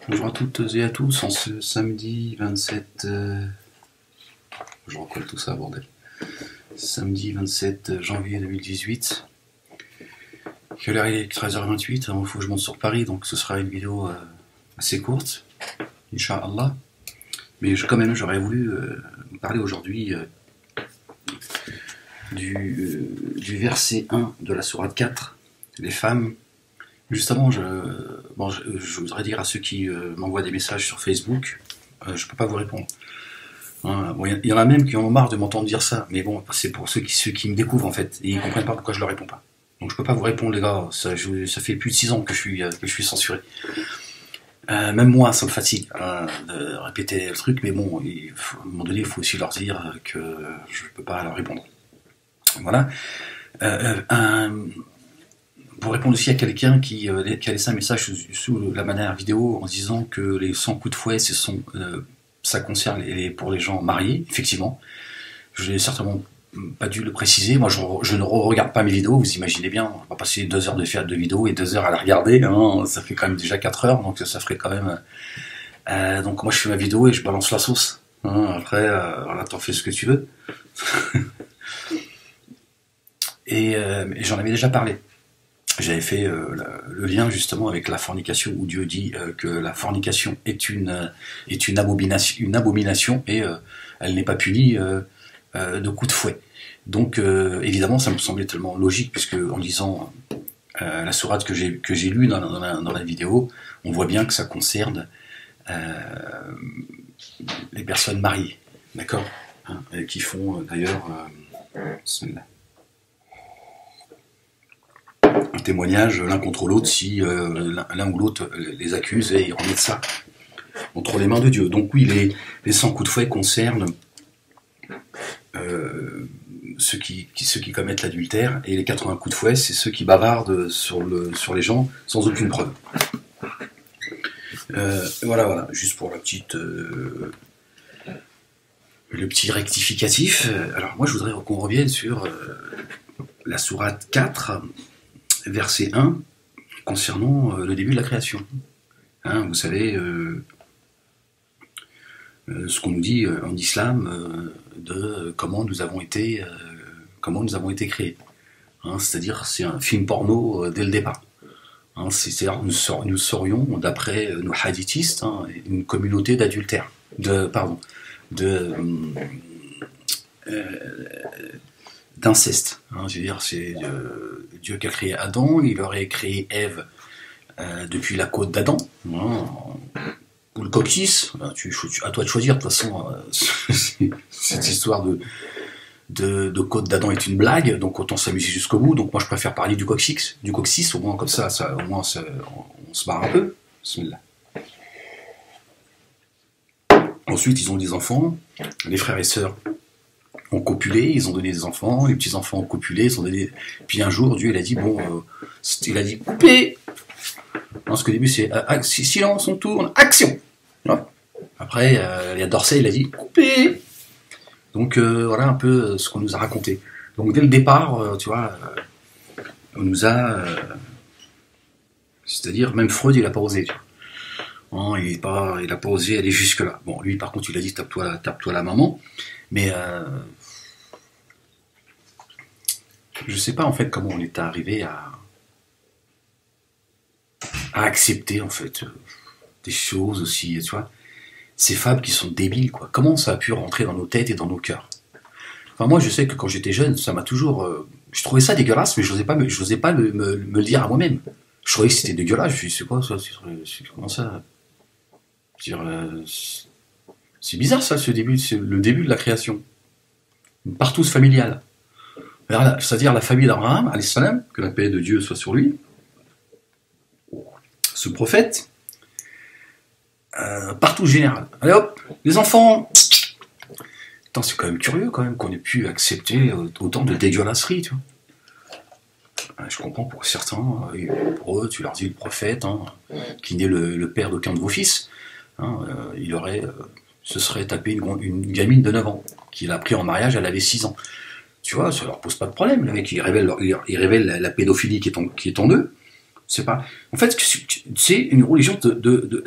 Bonjour à toutes et à tous, en ce samedi 27... Je recolle tout ça, bordel. Samedi 27 janvier 2018. L'heure est 13h28, il faut que je monte sur Paris, donc ce sera une vidéo assez courte, Inch'Allah. Mais quand même, j'aurais voulu parler aujourd'hui du verset 1 de la sourate 4, les femmes. Justement, je voudrais dire à ceux qui m'envoient des messages sur Facebook, je ne peux pas vous répondre. Hein, bon, y en a même qui en ont marre de m'entendre dire ça, mais bon, c'est pour ceux qui me découvrent en fait, et ils ne comprennent pas pourquoi je ne leur réponds pas. Donc je ne peux pas vous répondre les gars, ça fait plus de 6 ans que je suis censuré. Même moi, ça me fatigue de répéter le truc, mais bon, à un moment donné, il faut aussi leur dire que je ne peux pas leur répondre. Voilà. Pour répondre aussi à quelqu'un qui a laissé un message sous la manière vidéo en disant que les 100 coups de fouet, ça concerne pour les gens mariés, effectivement. Je n'ai certainement pas dû le préciser. Moi, je ne regarde pas mes vidéos, vous imaginez bien. On va passer 2 heures de vidéo et 2 heures à la regarder. Hein, ça fait quand même déjà 4 heures, donc ça ferait quand même... donc moi, je fais ma vidéo et je balance la sauce. Hein, après, voilà, t'en fais ce que tu veux. et j'en avais déjà parlé. J'avais fait le lien justement avec la fornication où Dieu dit que la fornication est une abomination et elle n'est pas punie de coups de fouet. Donc évidemment ça me semblait tellement logique puisque en lisant la sourate que j'ai lue dans la vidéo, on voit bien que ça concerne les personnes mariées, d'accord, hein, qui font d'ailleurs un témoignage l'un contre l'autre si l'un ou l'autre les accuse et ils remettent ça entre les mains de Dieu. Donc oui, les 100 coups de fouet concernent ceux qui commettent l'adultère, et les 80 coups de fouet, c'est ceux qui bavardent sur les gens sans aucune preuve. Voilà, juste pour le petit rectificatif. Alors moi je voudrais qu'on revienne sur la sourate 4, verset 1, concernant le début de la création. Hein, vous savez ce qu'on nous dit en islam de comment nous avons été créés. Hein, c'est-à-dire c'est un film porno dès le départ. Hein, c'est-à-dire nous serions, d'après nos hadithistes, hein, une communauté d'adultères, d'inceste. Hein, je veux dire, c'est Dieu qui a créé Adam, il aurait créé Ève depuis la côte d'Adam, hein, ou le coccyx, à toi de choisir, de toute façon, cette histoire de côte d'Adam est une blague, donc autant s'amuser jusqu'au bout, donc moi je préfère parler du coccyx, au moins comme ça au moins on se marre un peu. Bismillah. Ensuite ils ont des enfants, les frères et sœurs ont copulé, ils ont donné des enfants, les petits-enfants ont copulé, ils ont donné... Puis un jour, Dieu il a dit, il a dit, coupez. Parce qu'au début, c'est silence, on tourne, action. Après, il y a Dorsey, il a dit, coupez. Donc voilà un peu ce qu'on nous a raconté. Donc dès le départ, tu vois, on nous a... c'est-à-dire, même Freud, il n'a pas osé. Tu vois. Il n'a pas osé aller jusque-là. Bon, lui, par contre, il a dit, tape-toi la maman. Mais je sais pas en fait comment on est arrivé à accepter en fait des choses aussi, tu vois, ces fables qui sont débiles quoi. Comment ça a pu rentrer dans nos têtes et dans nos cœurs? Enfin moi je sais que quand j'étais jeune, ça m'a toujours, je trouvais ça dégueulasse, mais je n'osais pas me le dire à moi-même. Je trouvais que c'était dégueulasse. Je me suis dit c'est quoi ça? Comment ça? C'est bizarre ça, c'est le début de la création. Une partouze familiale. C'est-à-dire la famille d'Abraham, alayhi salam, que la paix de Dieu soit sur lui, ce prophète, partouze générale. Allez hop, les enfants. Putain, c'est quand même curieux quand même qu'on ait pu accepter autant de dégueulasseries, tu vois. Je comprends pour certains, pour eux, tu leur dis le prophète, hein, qui n'est le père d'aucun de vos fils, hein, se serait tapé une gamine de 9 ans, qu'il a pris en mariage, elle avait 6 ans. Tu vois, ça leur pose pas de problème, les mecs, ils révèlent la pédophilie qui est en eux. C'est pas... En fait, c'est une religion de...